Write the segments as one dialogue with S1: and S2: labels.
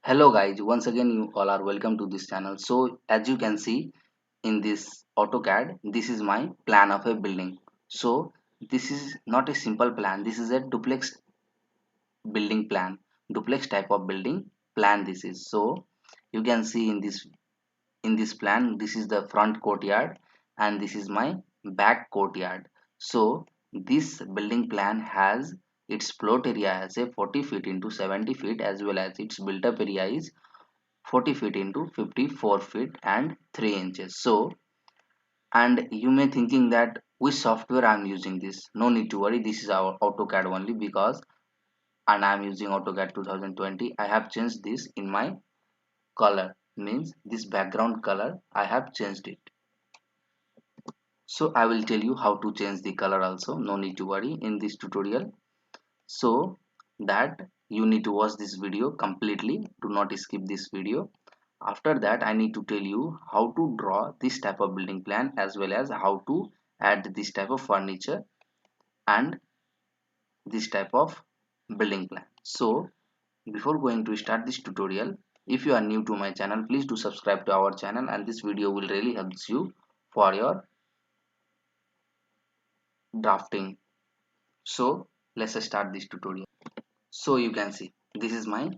S1: Hello guys, once again you all are welcome to this channel. So as you can see in this AutoCAD, this is my plan of a building. So this is not a simple plan, this is a duplex building plan, duplex type of building plan this is. So you can see in this plan, this is the front courtyard and this is my back courtyard. So this building plan has its plot area as a 40 feet into 70 feet, as well as its built up area is 40 feet into 54 feet and 3 inches. So, and you may thinking that which software I'm using this. No need to worry, this is our AutoCAD only, because and I'm using AutoCAD 2020. I have changed this in my color, means this background color I have changed it. So I will tell you how to change the color also. No need to worry in this tutorial. So that you need to watch this video completely. Do not skip this video. After that, I need to tell you how to draw this type of building plan, as well as how to add this type of furniture and this type of building plan. So before going to start this tutorial, if you are new to my channel, please do subscribe to our channel, and this video will really helps you for your drafting. So let's start this tutorial. So you can see this is my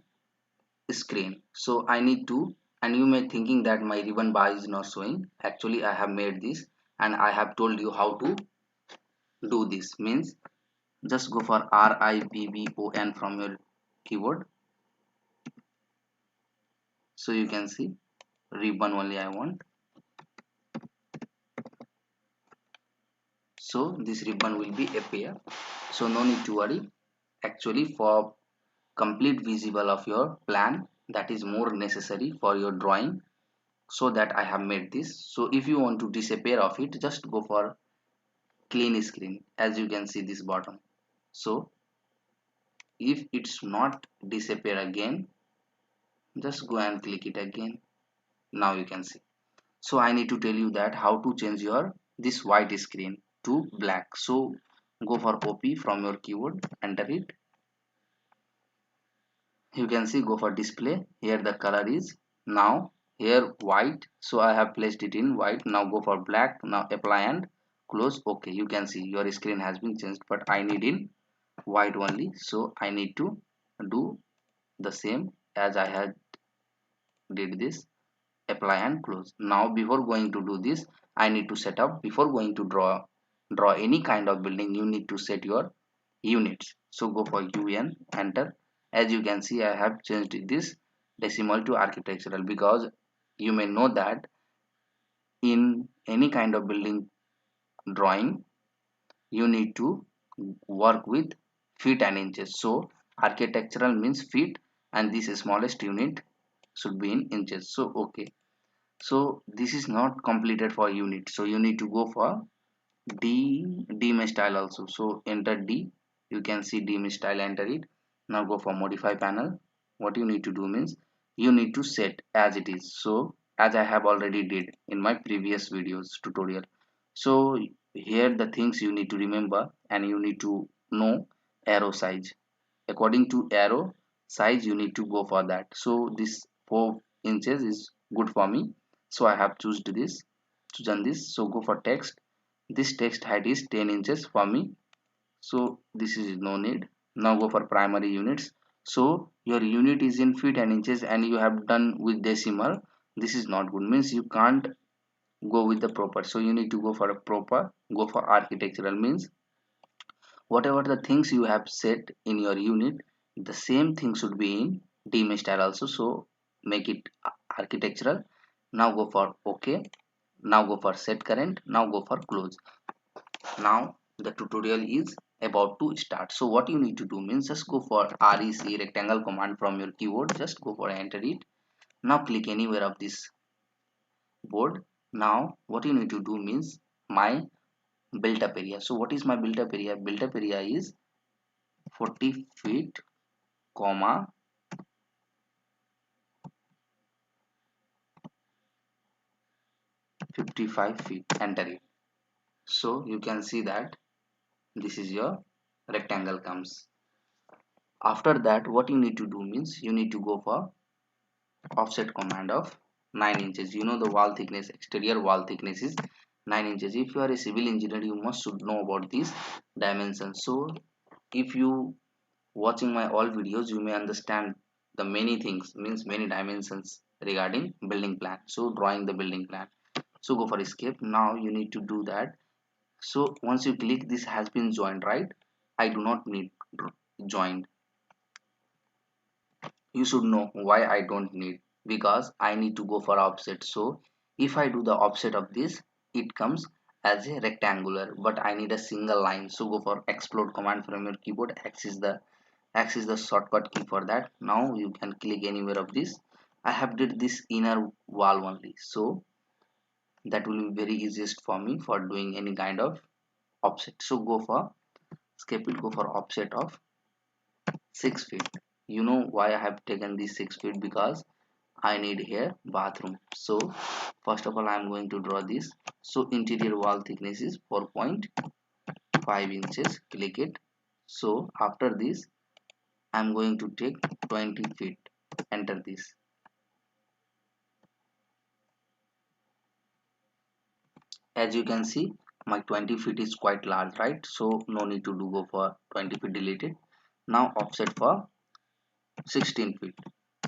S1: screen. So I need to, and you may thinking that my ribbon bar is not showing. Actually I have made this and I have told you how to do this. Means just go for RIBBON from your keyboard. So you can see ribbon only I want. So this ribbon will be appear. So no need to worry. Actually for complete visible of your plan, that is more necessary for your drawing. So that I have made this. So if you want to disappear of it, just go for clean screen, as you can see this bottom. So if it's not disappear again, just go and click it again. Now you can see. So I need to tell you that how to change your this white screen to black. So go for copy from your keyboard, enter it. You can see, go for display. Here the color is now here white, so I have placed it in white. Now go for black. Now apply and close. Okay, you can see your screen has been changed, but I need in white only, so I need to do the same as I had did this. Apply and close. Now before going to do this, I need to set up, before going to draw any kind of building, you need to set your units. So go for UN, enter. As you can see, I have changed this decimal to architectural, because you may know that in any kind of building drawing you need to work with feet and inches. So architectural means feet, and this smallest unit should be in inches. So okay, so this is not completed for unit, so you need to go for D style also. So enter D. You can see D style, enter it. Now go for modify panel. What you need to do means you need to set as it is. So as I have already did in my previous videos tutorial. So here the things you need to remember, and you need to know arrow size. According to arrow size you need to go for that. So this 4 inches is good for me, so I have chosen this. So go for text. This text height is 10 inches for me, so this is no need. Now go for primary units. So your unit is in feet and inches and you have done with decimal. This is not good, means you can't go with the proper, so you need to go for a proper. Go for architectural, means whatever the things you have set in your unit, the same thing should be in DIM style also. So make it architectural. Now go for OK. Now go for set current. Now go for close. Now the tutorial is about to start. So what you need to do means just go for REC rectangle command from your keyboard. Just go for enter it. Now click anywhere of this board. Now what you need to do means my built up area. So what is my built up area? Built up area is 40 feet comma 55 feet. Enter it. So you can see that this is your rectangle comes. After that what you need to do means you need to go for offset command of 9 inches. You know the wall thickness, exterior wall thickness is 9 inches. If you are a civil engineer, you must should know about these dimensions. So if you watching my all videos, you may understand the many things, means many dimensions regarding building plan. So drawing the building plan. So go for escape. Now you need to do that. So once you click, this has been joined, right? I do not need joined. You should know why I don't need, because I need to go for offset. So if I do the offset of this, it comes as a rectangular, but I need a single line. So go for explode command from your keyboard. X is the shortcut key for that. Now you can click anywhere of this. I have did this inner wall only, so that will be very easiest for me for doing any kind of offset. So go for skip it, go for offset of 6 feet. You know why I have taken this 6 feet? Because I need here bathroom. So first of all, I am going to draw this. So interior wall thickness is 4.5 inches. Click it. So after this, I am going to take 20 feet. Enter this. As you can see, my 20 feet is quite large, right? So no need to do go for 20 feet, delete it. Now offset for 16 feet.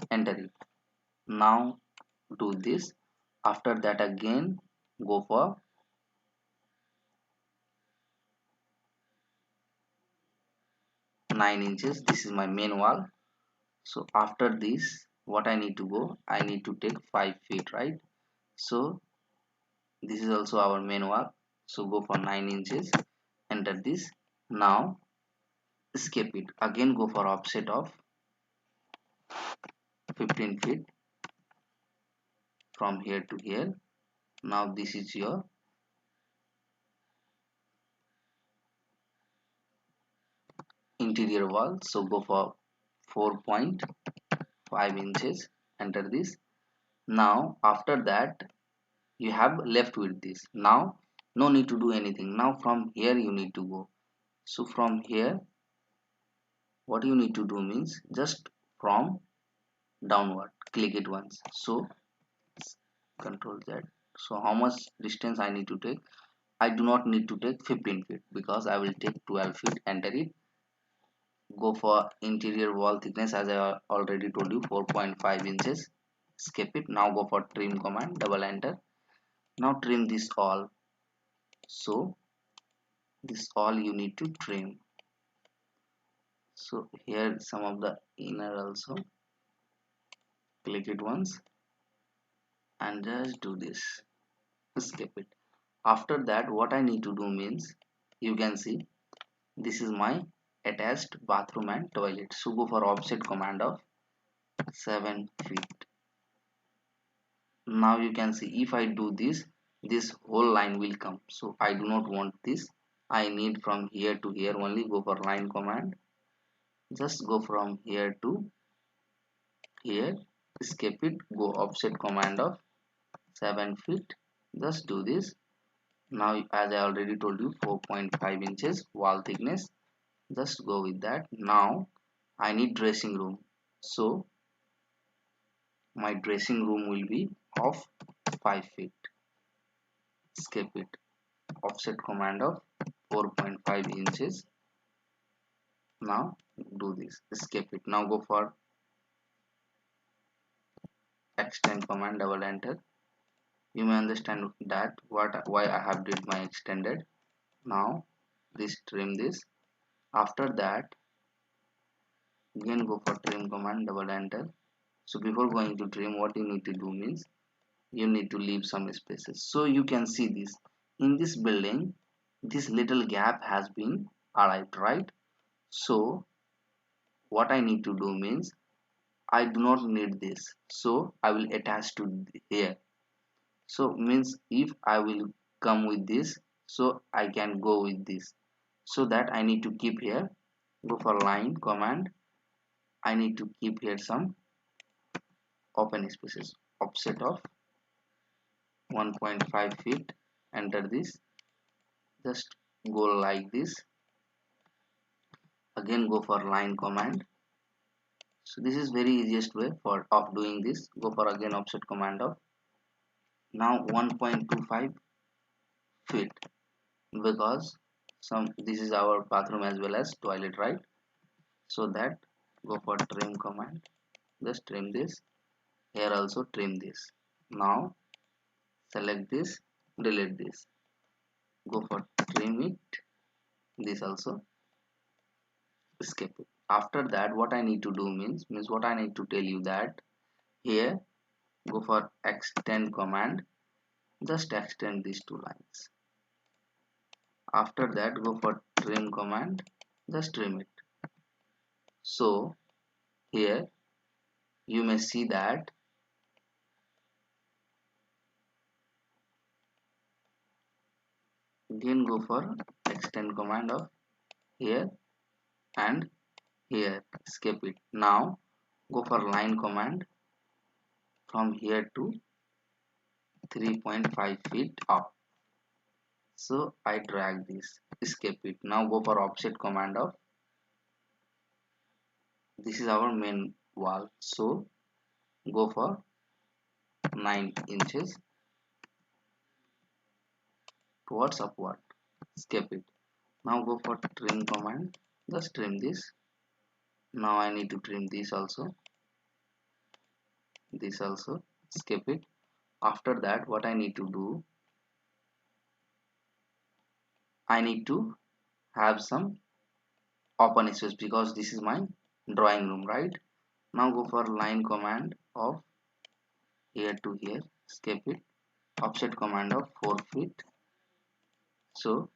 S1: Enter it. Now do this. After that again go for 9 inches. This is my main wall. So after this, what I need to go, I need to take 5 feet, right? So this is also our main wall. So go for 9 inches. Enter this. Now escape it. Again go for offset of 15 feet from here to here. Now this is your interior wall. So go for 4.5 inches. Enter this. Now after that, you have left with this. Now no need to do anything. Now from here you need to go. So from here, what you need to do means just from downward, click it once. So control Z. So how much distance I need to take? I do not need to take 15 feet because I will take 12 feet. Enter it. Go for interior wall thickness, as I already told you, 4.5 inches. Skip it. Now go for trim command, double enter. Now trim this all. So this all you need to trim. So here some of the inner also, click it once and just do this. Skip it. After that, what I need to do means, you can see this is my attached bathroom and toilet. So go for offset command of 7 feet. Now you can see if I do this, this whole line will come. So I do not want this. I need from here to here only. Go for line command. Just go from here to here. Skip it. Go offset command of 7 feet. Just do this. Now as I already told you, 4.5 inches wall thickness. Just go with that. Now I need dressing room. So my dressing room will be of 5 feet. Skip it. Offset command of 4.5 inches. Now do this. Skip it. Now go for extend command, double enter. You may understand that why I have did my extended. Now this trim this. After that, again go for trim command, double enter. So before going to trim, what you need to do means you need to leave some spaces. So you can see this in this building, this little gap has been arrived, right? So what I need to do means I do not need this, so I will attach to here. So means if I will come with this, so I can go with this. So that I need to keep here. Go for line command. I need to keep here some open spaces. Offset of 1.5 feet. Enter this. Just go like this. Again go for line command. So this is very easiest way for of doing this. Go for again offset command of now 1.25 feet, because some this is our bathroom as well as toilet, right? So that go for trim command, just trim this. Here also trim this. Now select this, delete this, go for trim it, this also, escape it. After that what I need to do means what I need to tell you that here go for extend command, just extend these two lines. After that go for trim command, just trim it. So here you may see that again go for extend command of here and here, escape it. Now go for line command from here to 3.5 feet up. So I drag this, escape it. Now go for offset command of this is our main wall. So go for 9 inches towards upward, escape it. Now go for trim command, just trim this. Now I need to trim this also, escape it. After that what I need to do, I need to have some open space because this is my drawing room, right? Now go for line command of here to here, escape it. Offset command of 4 feet. So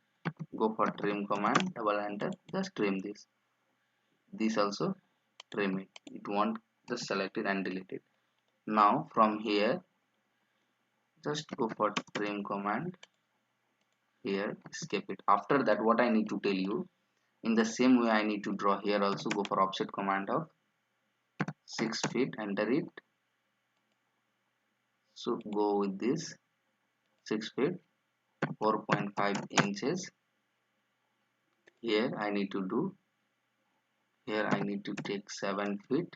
S1: go for trim command, double enter, just trim this also, trim it. It won't, just select it and delete it. Now from here just go for trim command here, escape it. After that what I need to tell you, in the same way I need to draw here also. Go for offset command of 6 feet, enter it. So go with this 6 feet, 4.5 inches. Here I need to do, here I need to take 7 feet.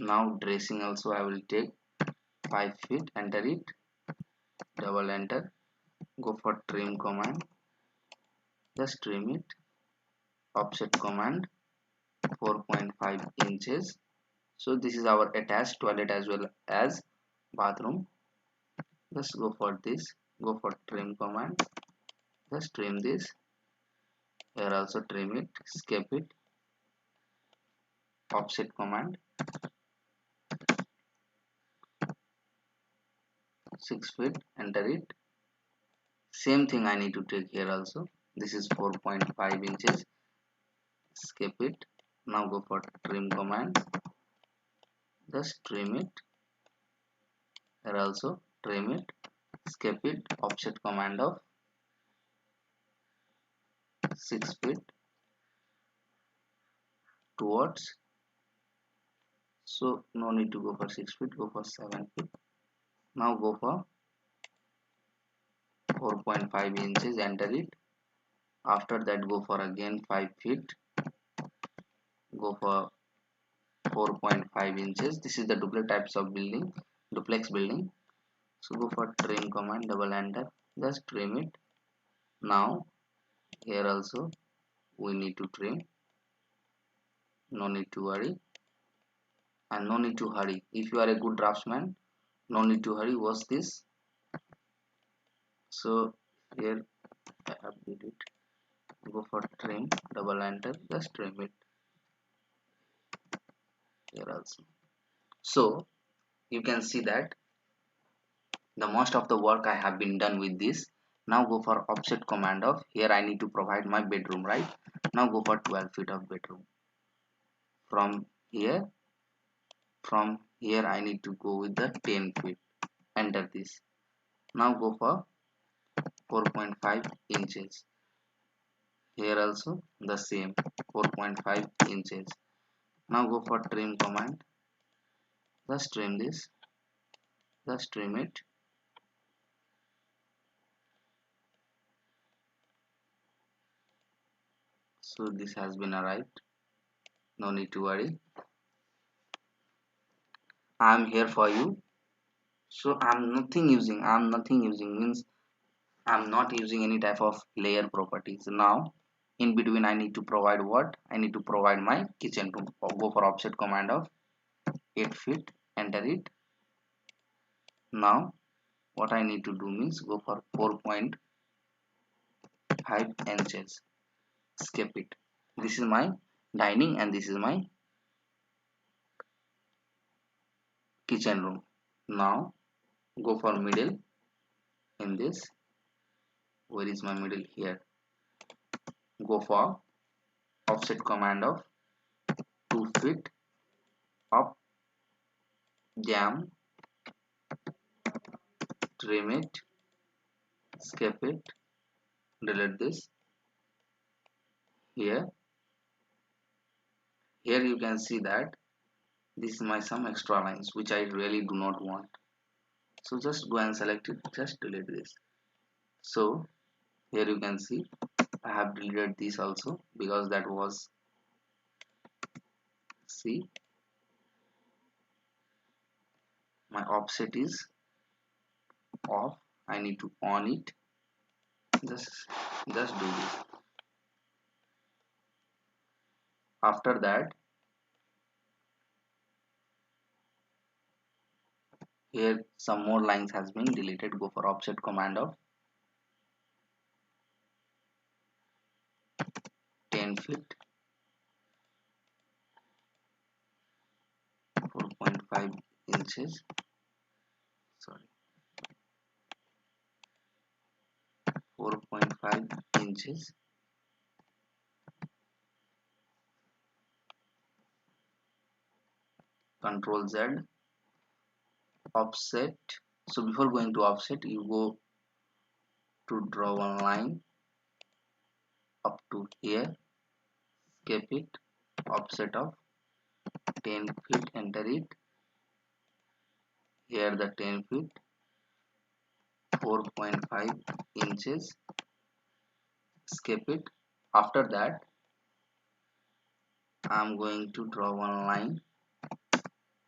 S1: Now dressing also I will take 5 feet, enter it, double enter. Go for trim command, just trim it. Offset command 4.5 inches. So this is our attached toilet as well as bathroom. Just go for this, go for trim command, just trim this. Here also trim it, escape it. Offset command 6 feet, enter it. Same thing I need to take here also. This is 4.5 inches, escape it. Now go for trim command, just trim it. Here also trim it, escape it. Offset command of 6 feet towards, so no need to go for 6 feet, go for 7 feet. Now go for 4.5 inches, enter it. After that go for again 5 feet, go for 4.5 inches. This is the duplex types of building, duplex building. So go for trim command, double enter, just trim it. Now here also we need to trim, no need to worry and no need to hurry. If you are a good draftsman, no need to hurry, watch this. So here I have did it, go for trim, double enter, just trim it here also. So you can see that the most of the work I have been done with this. Now go for offset command of here I need to provide my bedroom, right? Now go for 12 feet of bedroom. From here I need to go with the 10 feet, enter this. Now go for 4.5 inches. Here also the same 4.5 inches. Now go for trim command, just trim this, just trim it. So this has been arrived, no need to worry. I'm here for you. So I'm nothing using means I'm not using any type of layer properties. Now in between I need to provide what? I need to provide my kitchen room. Go for offset command of 8 feet, enter it. Now what I need to do means go for 4.5 inches, skip it. This is my dining and this is my kitchen room. Now go for middle in this. Where is my middle? Here. Go for offset command of 2 feet up, jam, trim it, skip it, delete this. Here you can see that this is my some extra lines which I really do not want. So just go and select it, just delete this. So here you can see I have deleted this also because that was, see, my offset is off. I need to on it. Just do this. After that, here some more lines has been deleted. Go for offset command of 10 feet, 4.5 inches, sorry, 4.5 inches, control Z, offset. So before going to offset, you go to draw one line up to here, skip it, offset of 10 feet, enter it. Here the 10 feet, 4.5 inches, skip it. After that, I'm going to draw one line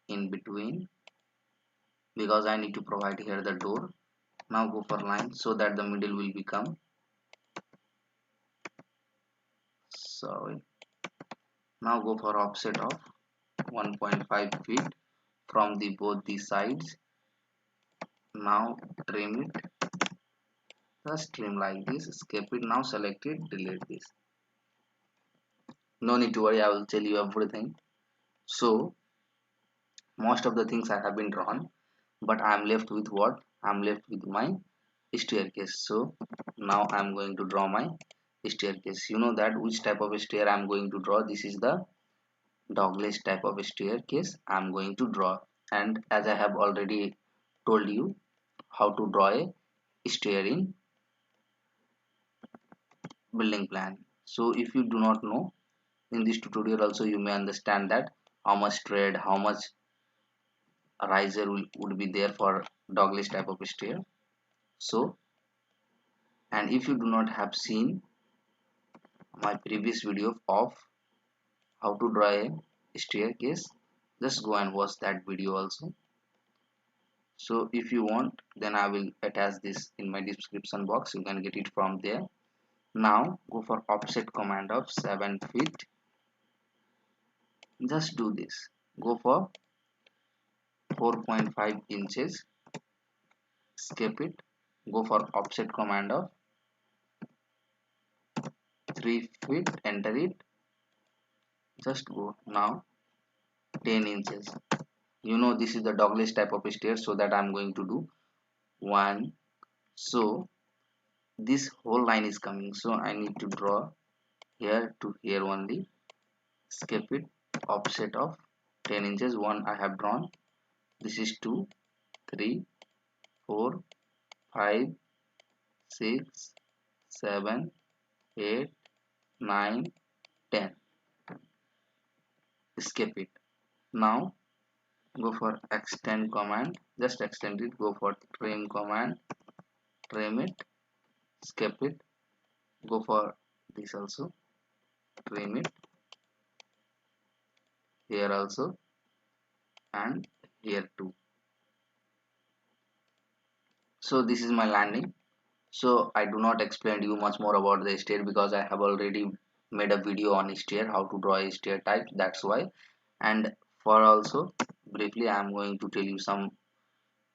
S1: in between because I need to provide here the door. Now go for line so that the middle will become, sorry, now go for offset of 1.5 feet from the both the sides. Now trim it, just trim like this, skip it. Now select it, delete this. No need to worry, I will tell you everything. So most of the things I have been drawn, but I am left with what? I'm left with my staircase. So now I'm going to draw my staircase. You know that which type of stair I'm going to draw. This is the dogleg type of staircase I'm going to draw. And as I have already told you how to draw a stair in building plan. So if you do not know, in this tutorial also you may understand that how much tread, how much riser would be there for dogleg type of stair. So, and if you do not have seen my previous video of how to draw a staircase, just go and watch that video also. So if you want, then I will attach this in my description box, you can get it from there. Now go for offset command of 7 feet, just do this. Go for 4.5 inches, skip it. Go for offset command of 3 feet, enter it, just go. Now 10 inches. You know this is the dogleg type of stair, so that I'm going to do 1. So this whole line is coming, so I need to draw here to here only, skip it, offset of 10 inches. 1 I have drawn, this is 2, 3, 4, 5, 6, 7, 8, 9, 10, skip it. Now go for extend command, just extend it. Go for trim command, trim it, skip it. Go for this also, trim it, here also and here too. So this is my landing. So I do not explain to you much more about the stair because I have already made a video on stair, how to draw a stair type, that's why. And for also briefly I am going to tell you some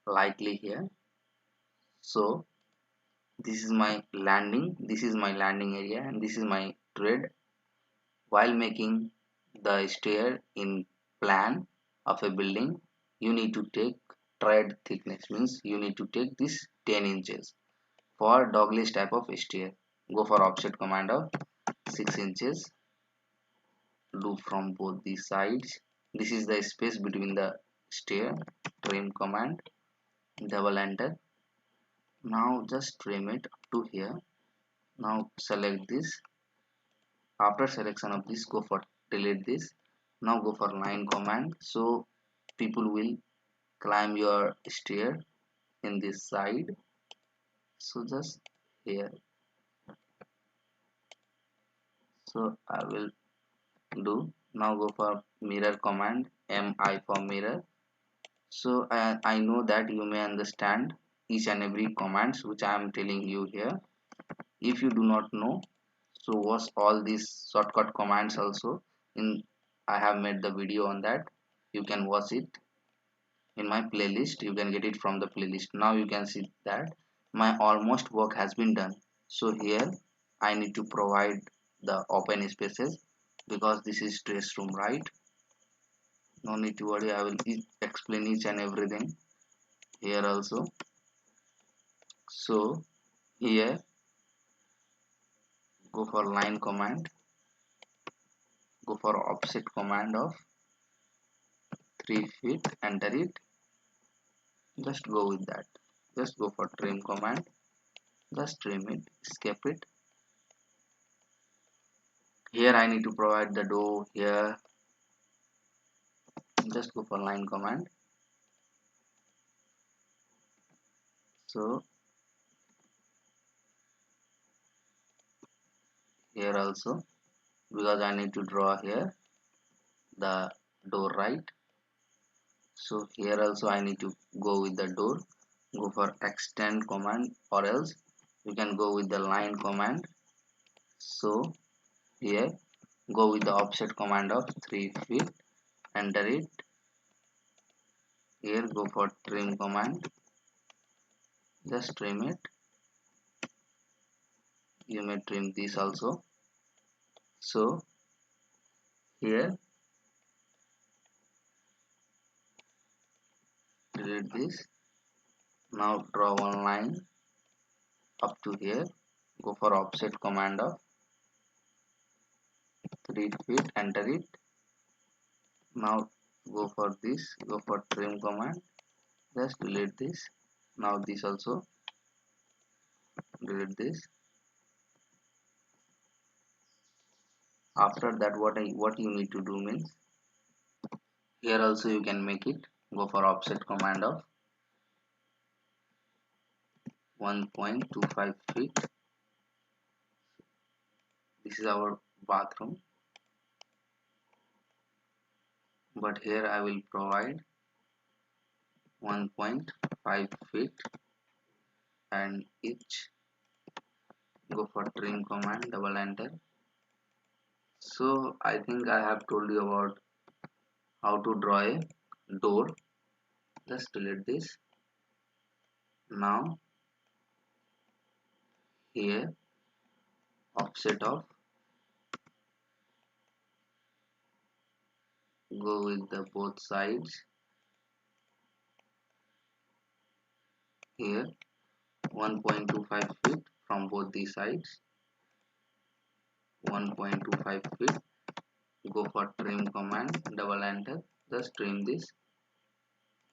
S1: lightly here. So this is my landing, this is my landing area, and this is my tread. While making the stair in plan of a building, you need to take tread thickness, means you need to take this 10 inches. For dogleg type of stair, go for offset command of 6 inches. Do from both the sides. This is the space between the stair. Trim command, double enter. Now just trim it up to here. Now select this. After selection of this, go for delete this. Now go for line command. So people will climb your stair in this side. So just here. So I will do. Now go for mirror command. Mi for mirror. So I know that you may understand each and every commands which I am telling you here. If you do not know, so watch all these shortcut commands also. In I have made the video on that. You can watch it in my playlist. You can get it from the playlist. Now you can see that my almost work has been done. So here I need to provide the open spaces because this is stress room, right? No need to worry. I will explain each and everything here also. So here go for line command, go for offset command of 3 feet, enter it. Just go with that. Just go for trim command, just trim it, escape it. Here I need to provide the door here. Just go for line command. So here also, because I need to draw here the door, right? So here also I need to go with the door. Go for extend command, or else you can go with the line command. So here go with the offset command of 3 feet, enter it. Here go for trim command, just trim it. You may trim this also. So here delete this. Now draw one line up to here. Go for offset command of 3 feet, enter it. Now go for this, go for trim command, just delete this. Now this also, delete this. After that, what you need to do means, here also you can make it. Go for offset command of 1.25 feet. This is our bathroom, but here I will provide 1.5 feet, and each. Go for trim command, double enter. So I think I have told you about how to draw a door. Just delete this. Now here offset of, go with the both sides. Here 1.25 feet from both the sides. 1.25 feet. Go for trim command, double enter. Just trim this.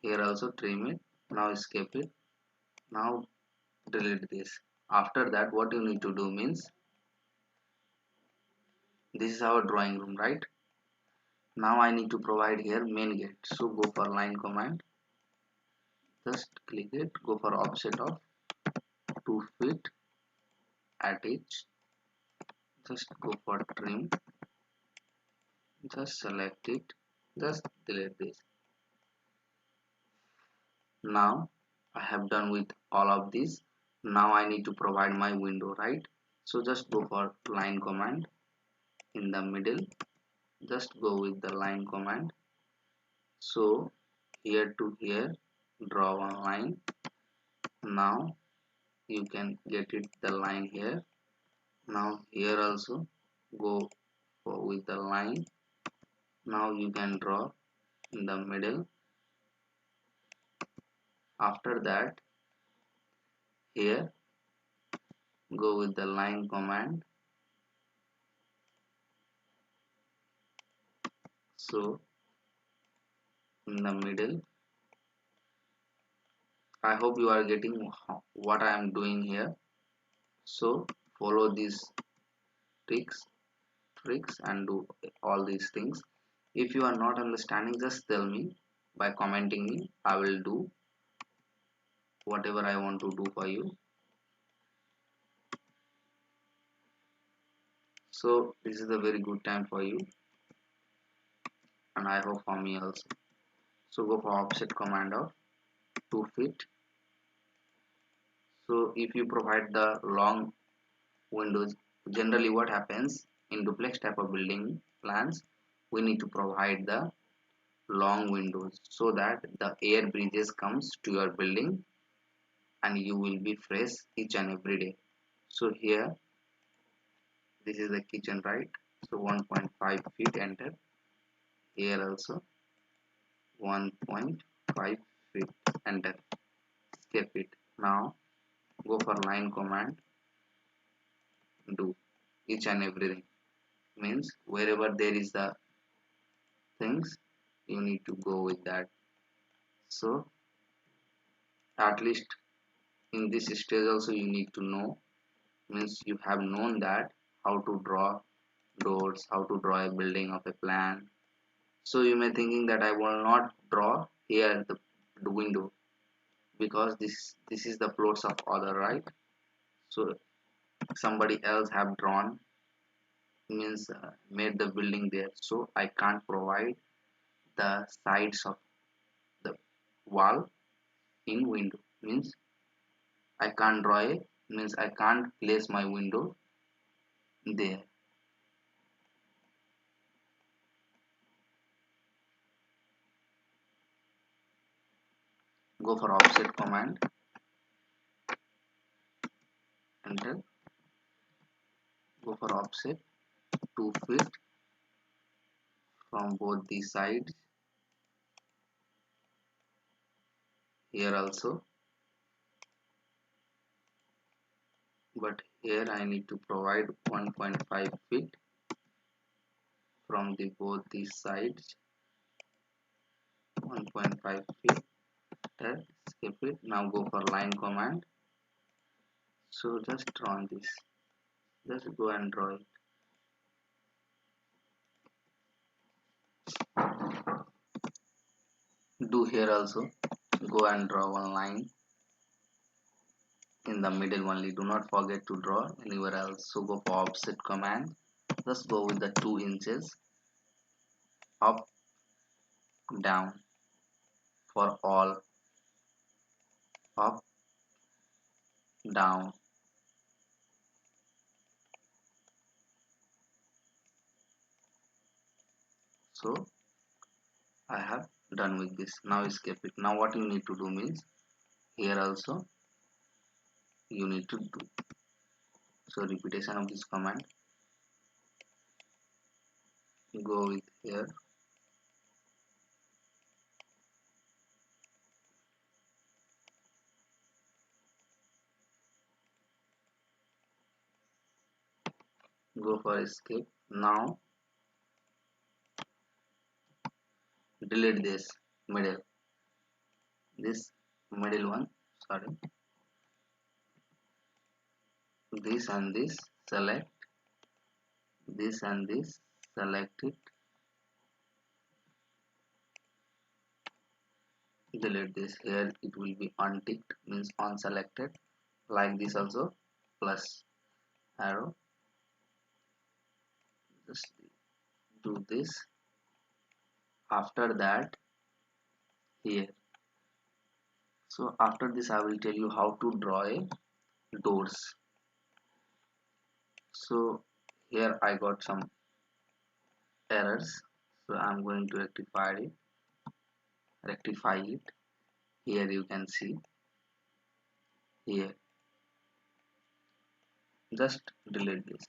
S1: Here also trim it. Now escape it. Now delete this. After that, what you need to do means, this is our drawing room, right? Now I need to provide here main gate. So go for line command. Just click it. Go for offset of 2 feet at each. Just go for trim. Just select it. Just delete this. Now I have done with all of this. Now I need to provide my window, right? So just go for line command in the middle. Just go with the line command. So here to here, draw one line. Now you can get it the line here. Now here also go for with the line. Now you can draw in the middle. After that, here go with the line command. So in the middle, I hope you are getting what I am doing here. So follow these tricks and do all these things. If you are not understanding, just tell me by commenting me. I will do whatever I want to do for you. So this is a very good time for you, and I hope for me also. So go for offset command of 2 feet. So if you provide the long windows, generally what happens in duplex type of building plans, we need to provide the long windows so that the air breezes comes to your building and you will be fresh each and every day. So here this is the kitchen, right? So 1.5 feet, enter. Here also 1.5 feet, enter. Escape it. Now go for line command, do each and everything. Means wherever there is the things, you need to go with that. So at least in this stage also you need to know, means you have known that how to draw doors, how to draw a building of a plan. So you may thinking that I will not draw here the window because this is the floors of other, right? So somebody else have drawn, means made the building there, so I can't provide the sides of the wall in window. Means I can't draw it, means I can't place my window there. Go for offset command, enter. Go for offset 2 feet from both the sides. Here also, but here I need to provide 1.5 feet from the both these sides. 1.5 feet, skip it. Now go for line command. So just draw this, just go and draw it. Do here also, go and draw one line in the middle only, do not forget to draw anywhere else. So go for offset command, just go with the 2 inches, up, down, for all, up, down. So I have done with this. Now escape it. Now what you need to do means, here also you need to do, so repetition of this command. Go with here, go for escape. Now delete this middle one, sorry, this and this, select this and this, select it, delete this. Here it will be unticked, means unselected. Like this also, plus arrow, just do this. After that, here So after this I will tell you how to draw a doors. So here I got some errors, so I'm going to rectify it. Here you can see, here just delete this.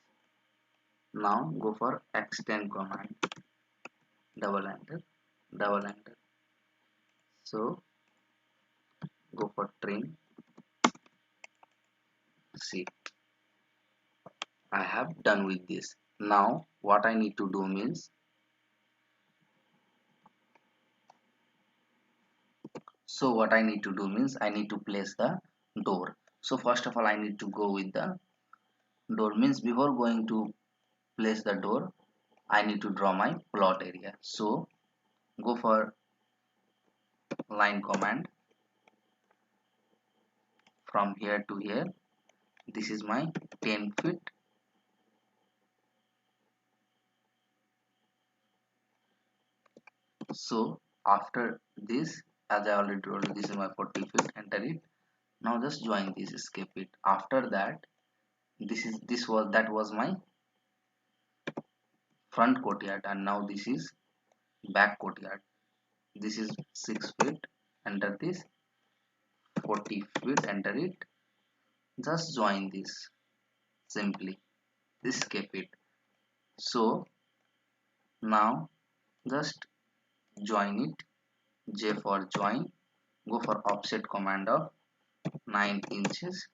S1: Now go for extend command, double enter, double enter. So go for trim. See, I have done with this. Now what I need to do means, I need to place the door. So first of all I need to go with the door, means before going to place the door I need to draw my plot area. So go for line command, from here to here, this is my 10 feet. So after this, as I already told you, this is my 40 feet, enter it. Now just join this, escape it. After that, that was my front courtyard, and now this is back courtyard. This is 6 feet, enter this, 40 feet, enter it. Just join this simply, escape it. So now just join it, J for join, go for offset command of 9 inches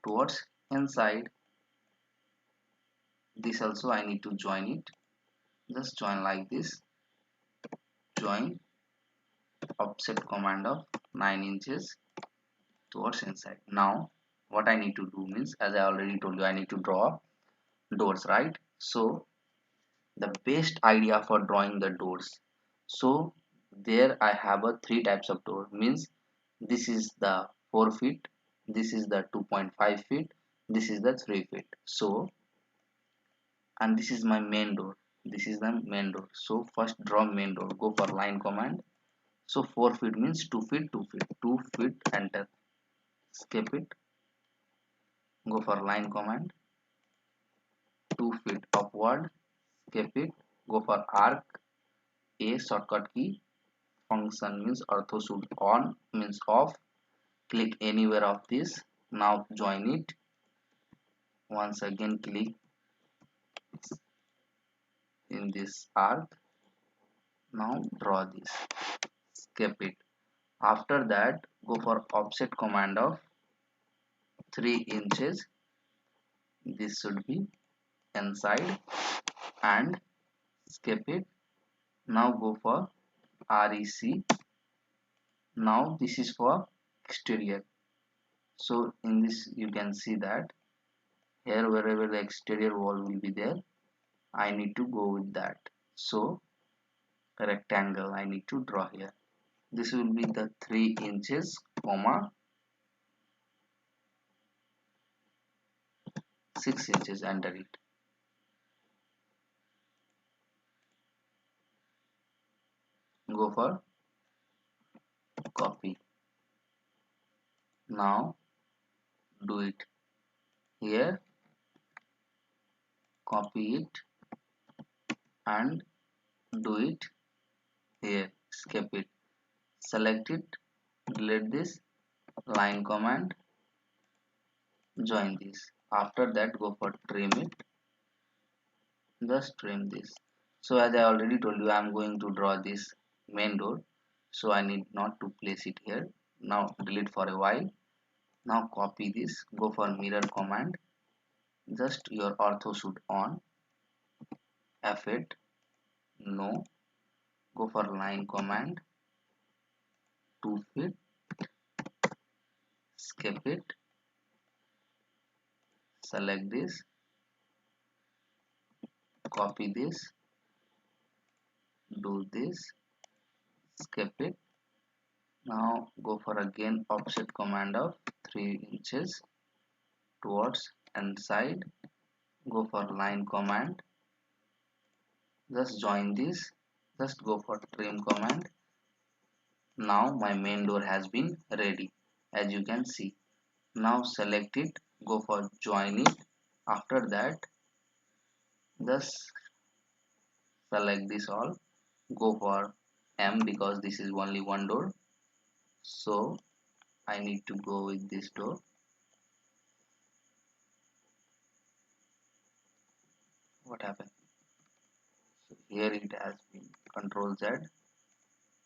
S1: towards inside. This also I need to join it, just join like this, join, offset command of 9 inches towards inside. Now what I need to do means, as I already told you, I need to draw doors, right? So the best idea for drawing the doors, so there I have a three types of door, means this is the 4 feet, this is the 2.5 feet, this is the 3 feet. So, and this is my main door, this is the main door. So first draw main door, go for line command. So 4 feet means 2 feet, 2 feet, 2 feet, enter, skip it, go for line command, 2 feet upward, skip it, go for arc, a shortcut key, function means ortho should on means off, click anywhere of this. Now join it, once again click in this arc. Now draw this, skip it. After that go for offset command of 3 inches, this should be inside, and skip it. Now go for REC. Now this is for exterior. So in this you can see that here wherever the exterior wall will be there, I need to go with that. So rectangle I need to draw here. This will be the 3 inches, comma 6 inches, under it. Go for copy. Now do it here, copy it and do it here, skip it, select it, delete this, line command, join this. After that go for trim it, just trim this. So as I already told you, I am going to draw this main door, so I need not to place it here. Now delete for a while. Now copy this, go for mirror command, just your ortho should on, F8, no, go for line command, 2 feet, skip it, select this, copy this, do this, skip it. Now go for again offset command of 3 inches towards inside, go for line command, just join this, just go for trim command, Now my main door has been ready, as you can see. Now select it, go for join it. After that, just select this all, go for M because this is only one door. So I need to go with this door. What happened? So here it has been Control Z.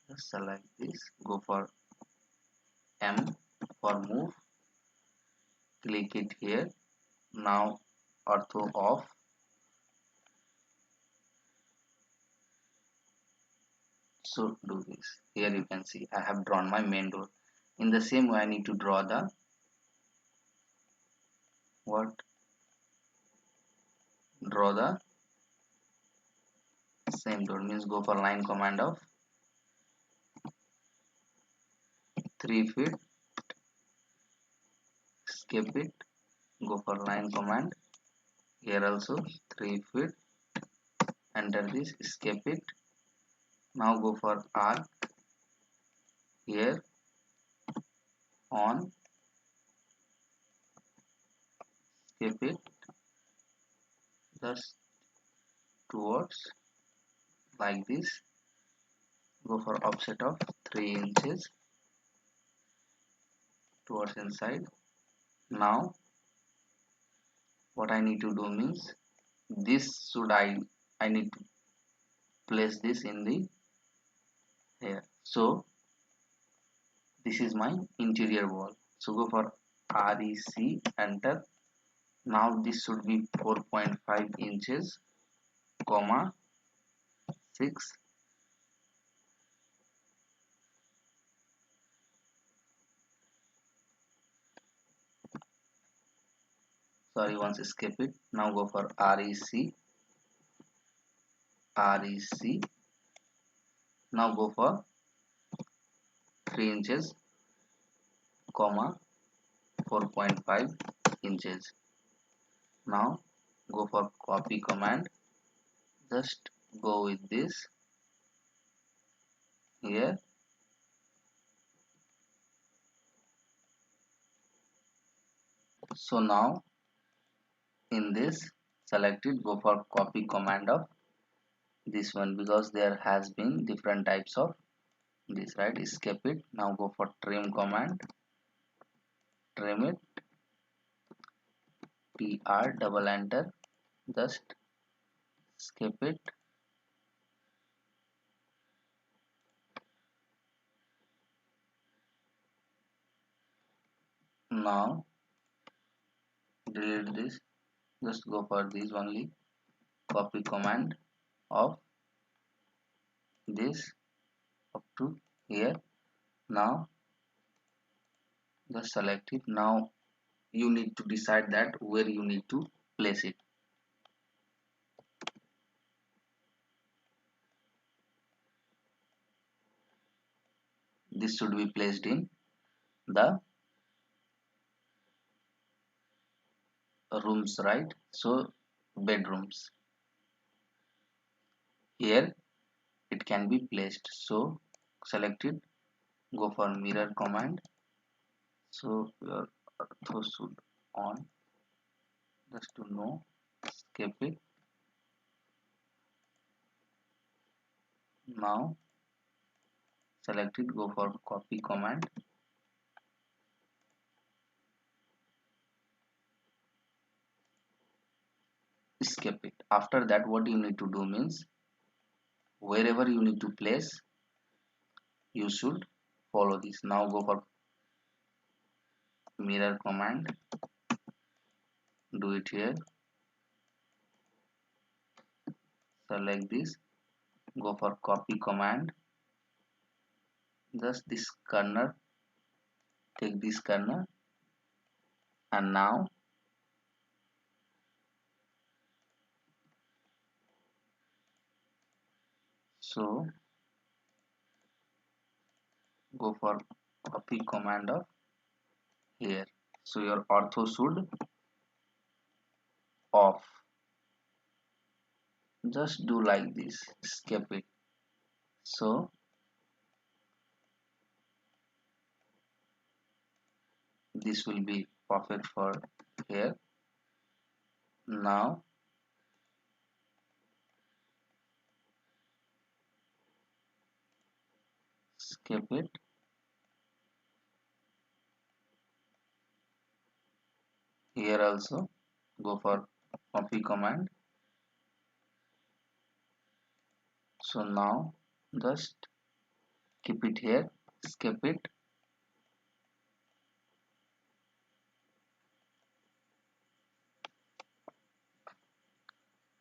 S1: Just select this, go for M for move, click it here. Now ortho off. So do this. Here you can see I have drawn my main door. In the same way I need to draw the what? Draw the same door, means go for line command of 3 feet, skip it, go for line command here also 3 feet, enter this, skip it. Now go for arc here on, skip it just towards like this, go for offset of 3 inches towards inside. Now what I need to do means this should I need to place this in the here. So this is my interior wall. So go for REC, enter. Now this should be 4.5 inches, comma 6. Sorry, once skip it. Now go for REC, REC. Now go for 3 inches, comma 4.5 inches. Now go for copy command. Just go with this here. So now in this select it, go for copy command of this one because there has been different types of this, right? Escape it. Now go for trim command, trim it, TR, double enter, just skip it. Now delete this, just go for this only, copy command of this up to here. Now just select it. Now you need to decide that where you need to place it. This should be placed in the rooms, right? So bedrooms, here it can be placed. So select it, go for mirror command. So your ortho should on, just to know, skip it. Now select it, go for copy command, skip it. After that what you need to do means wherever you need to place you should follow this. Now go for mirror command, do it here, select this, go for copy command, just this corner, take this corner, and now so go for copy command of here. So your ortho should off, just do like this, skip it. So this will be perfect for here. Now skip it. Here also go for copy command. So now just keep it here, skip it.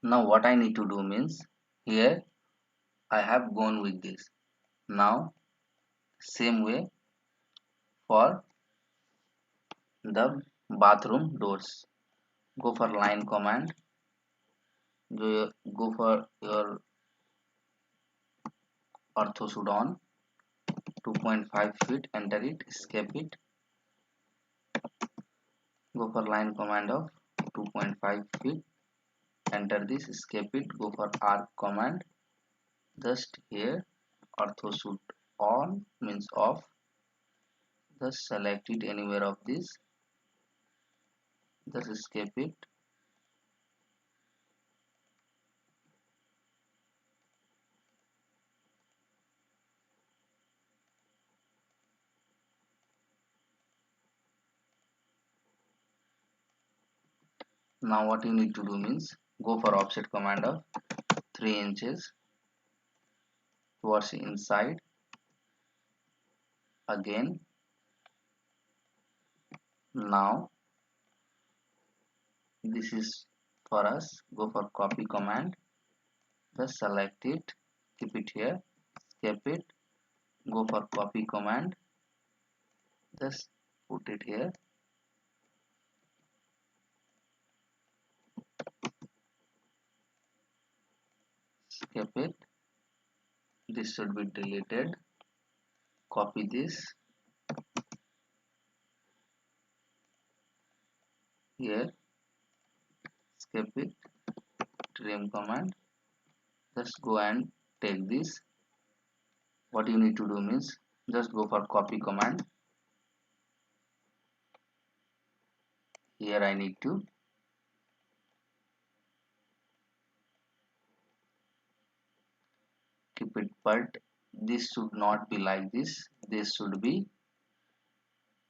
S1: Now what I need to do means, here I have gone with this. Now same way for the bathroom doors. Go for line command. Go for your orthosudon 2.5 feet. Enter it. Escape it. Go for line command of 2.5 feet. Enter this. Escape it. Go for arc command. Just here orthosud on means off. Just select it anywhere of this. Just escape it. Now what you need to do means, go for offset command of 3 inches towards inside. Again, now this is for us. Go for copy command. Just select it, keep it here, escape it. Go for copy command. Just put it here. Skip it. This should be deleted. Copy this here. Skip it. Trim command. Just go and take this. What you need to do means, just go for copy command. Here I need to keep it, but this should not be like this. This should be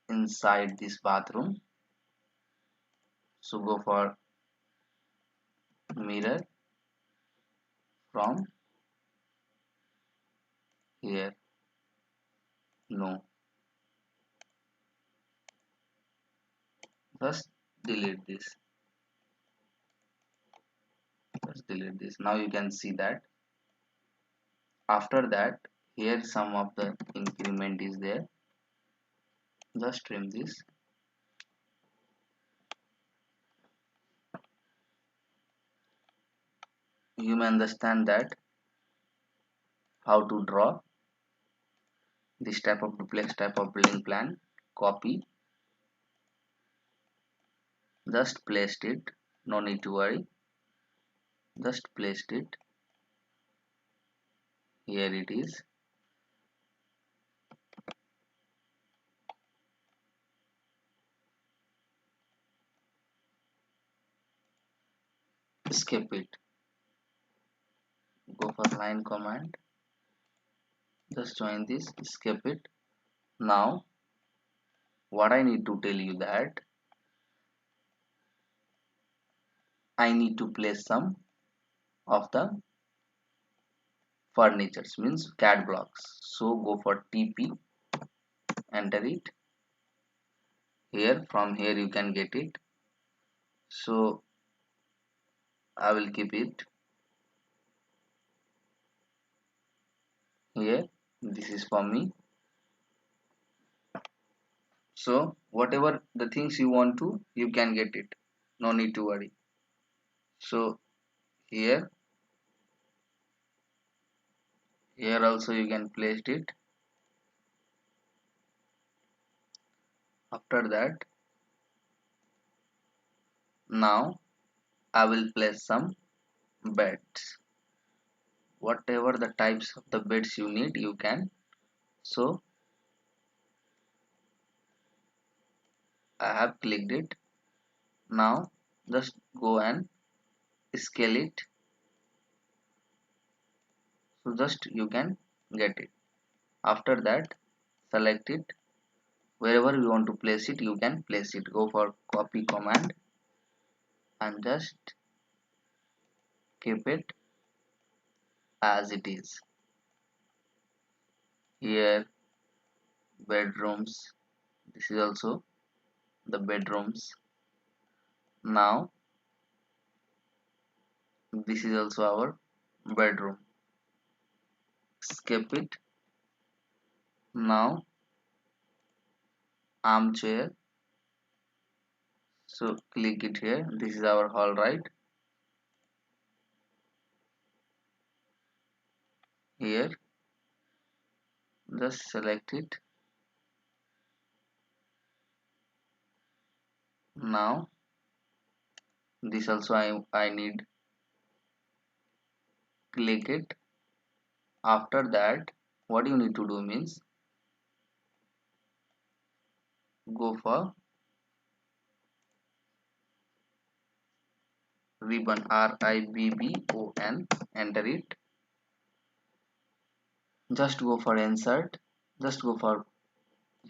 S1: inside this bathroom. So go for mirror from here. No, just delete this. Just delete this. Now you can see that. After that, here some of the increment is there. Just trim this. You may understand that how to draw this type of duplex type of building plan. Copy. Just placed it. No need to worry. Just placed it. Here it is. Escape it. Go for line command. Just join this. Escape it. Now what I need to tell you that I need to place some of the furnitures, means CAD blocks. So go for TP, enter it. Here from here you can get it. So I will keep it here. This is for me. So whatever the things you want to, you can get it. No need to worry. So here also you can place it. After that, now I will place some beds. Whatever the types of the beds you need, you can. So I have clicked it. Now just go and scale it, so just you can get it. After that, select it. Wherever you want to place it, you can place it. Go for copy command and just keep it as it is. Here, bedrooms. This is also the bedrooms. Now this is also our bedroom. Skip it. Now armchair, so click it here. This is our hall, right? Here just select it. Now this also I need, click it. After that, what you need to do means go for ribbon, ribbon, enter it. Just go for insert, just go for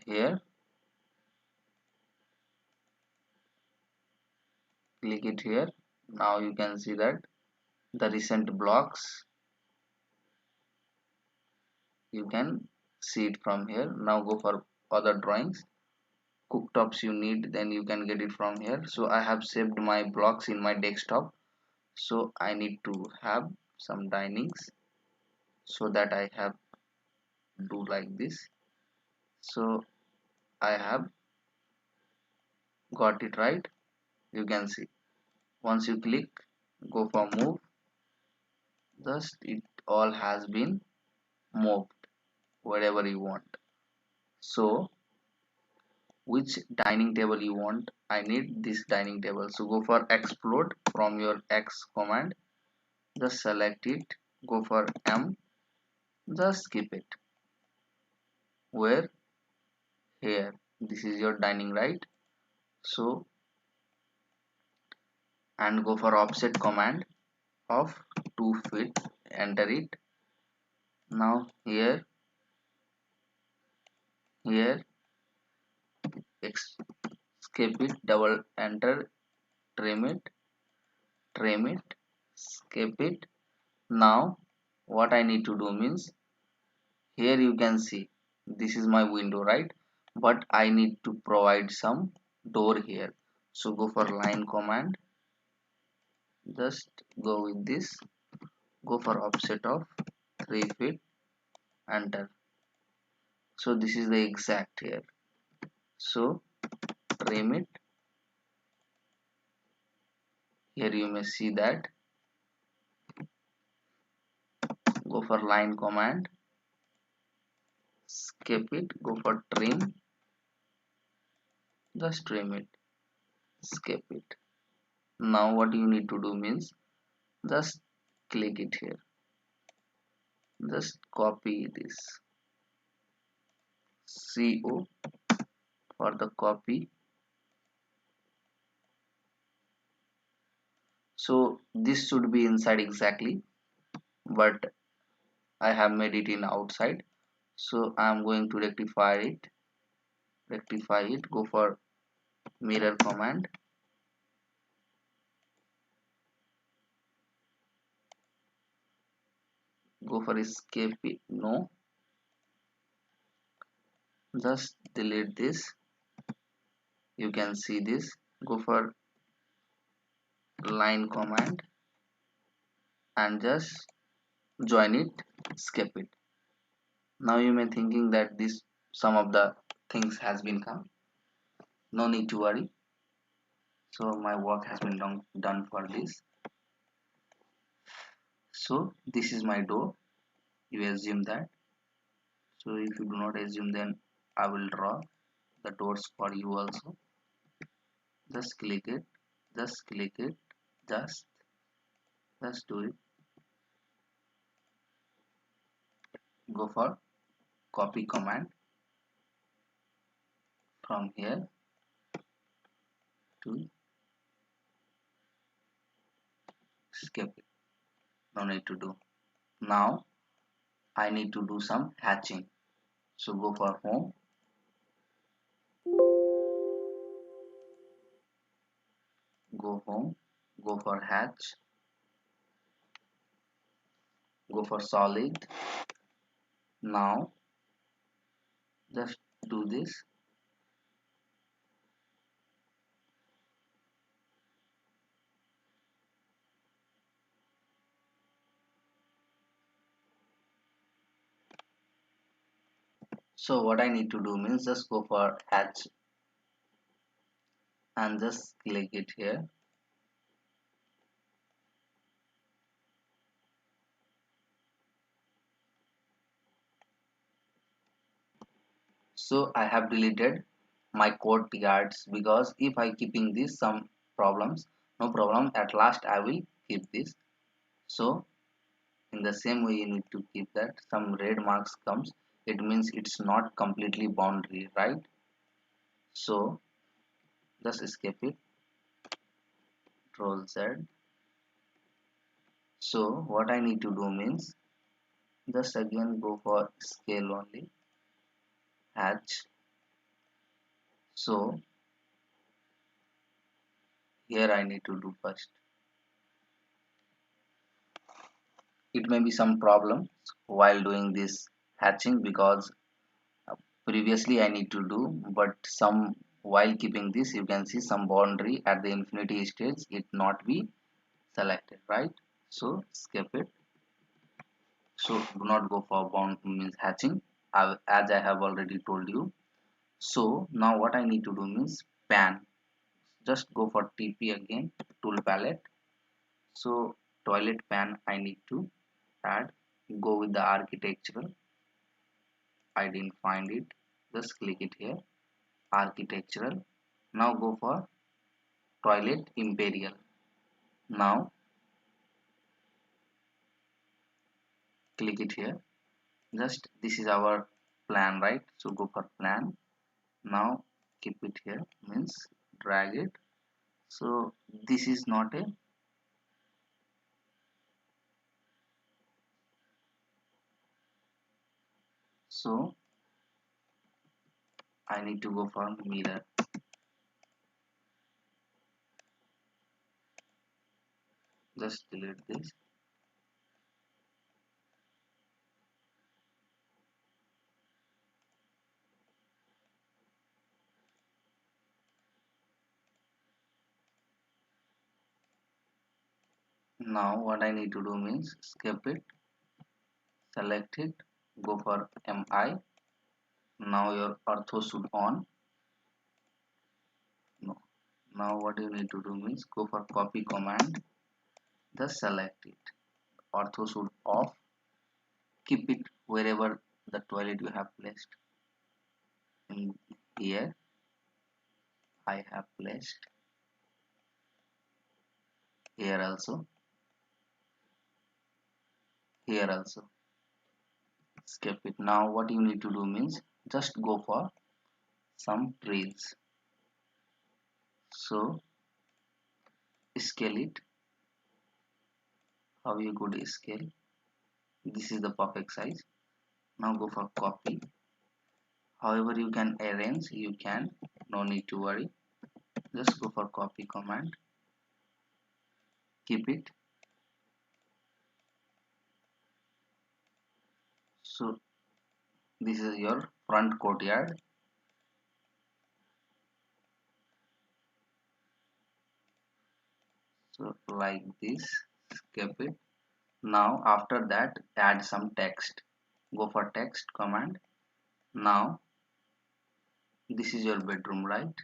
S1: here, click it here. Now you can see that the recent blocks, you can see it from here. Now go for other drawings, cooktops you need, then you can get it from here. So I have saved my blocks in my desktop, so I need to have some dinings, so that I have do like this. So I have got it, right? You can see, once you click, go for move, just it all has been moved wherever you want. So which dining table you want? I need this dining table, so go for explode from your X command, just select it, go for M, just keep it where, here. This is your dining, right? So, and go for offset command of 2 feet, enter it. Now here, here escape it, double enter, trim it, trim it, escape it. Now what I need to do means, here you can see this is my window, right? But I need to provide some door here, so go for line command, just go with this, go for offset of 3 feet, enter. So this is the exact here, so trim it. Here you may see that, go for line command, skip it, go for trim, just trim it, skip it. Now what you need to do means, just click it here, just copy this, CO for the copy. So this should be inside exactly, but I have made it in outside, so I am going to rectify it, go for mirror command, go for escape it, no, just delete this. You can see this, go for line command and just join it, skip it. Now you may thinking that this some of the things has been come, no need to worry. So my work has been done for this. So this is my door, you assume that. So if you do not assume, then I will draw the doors for you also. Just click it, just click it, just do it. Go for copy command from here, to skip it. No need to do. Now I need to do some hatching. So go for home, go home, go for hatch, go for solid. Now just do this. So what I need to do means just go for hatch and just click it here. So I have deleted my courtyards because if I keeping this some problems, no problem, at last I will keep this. So in the same way you need to keep that. Some red marks comes, it means it's not completely boundary, right? So just escape it, Control Z. So what I need to do means just again go for scale only, hatch. So here I need to do first. It may be some problems while doing this hatching because previously I need to do, but some while keeping this you can see some boundary at the infinity stage it not be selected, right? So skip it. So do not go for bound means hatching, as I have already told you. So now what I need to do means pan. Just go for TP again, tool palette. So toilet pan I need to add. Go with the architectural. I didn't find it. Just click it here. Architectural. Now go for toilet imperial. Now click it here. Just this is our plan, right? So go for plan. Now keep it here means drag it. So this is not a, so I need to go for mirror. Just delete this. Now what I need to do means skip it, select it, go for MI. Now your ortho should on. No. Now what you need to do means go for copy command, just select it. Ortho should off. Keep it wherever the toilet you have placed. In here I have placed, here also, here also. Skip it. Now what you need to do means just go for some trails. So scale it. How you could scale? This is the perfect size. Now go for copy. However you can arrange, you can, no need to worry. Just go for copy command. Keep it. So this is your front courtyard. So like this, skip it. Now after that add some text. Go for text command. Now this is your bedroom, right?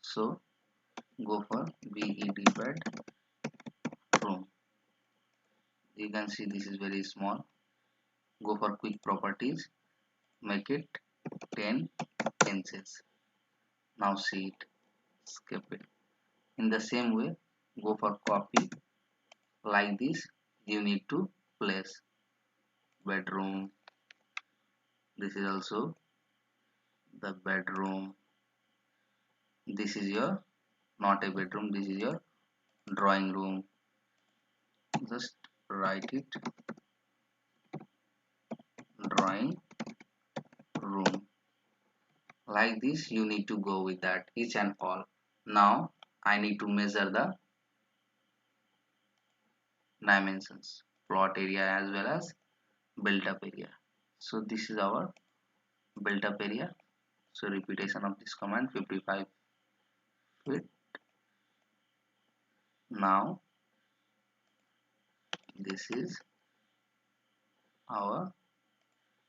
S1: So go for bed room. You can see this is very small. Go for quick properties, make it 10 inches. Now see it, skip it. In the same way, go for copy. Like this you need to place bedroom. This is also the bedroom. This is your not a bedroom, this is your drawing room. Just write it, drawing room. Like this you need to go with that each and all. Now I need to measure the dimensions, plot area as well as built up area. So this is our built up area. So repetition of this command, 55 feet. Now this is our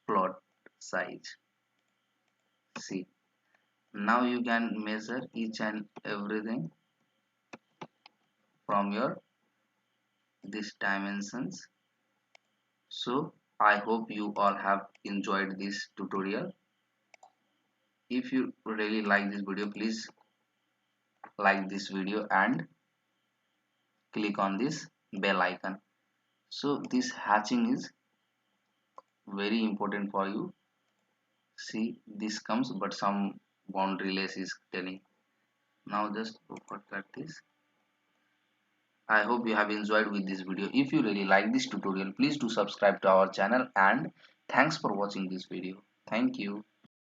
S1: plot size. See, now you can measure each and everything from your these dimensions. So I hope you all have enjoyed this tutorial. If you really like this video, please like this video and click on this bell icon. So this hatching is very important for you. See, this comes but some boundary less is telling. Now just go for practice. I hope you have enjoyed with this video. If you really like this tutorial, please do subscribe to our channel, and thanks for watching this video. Thank you.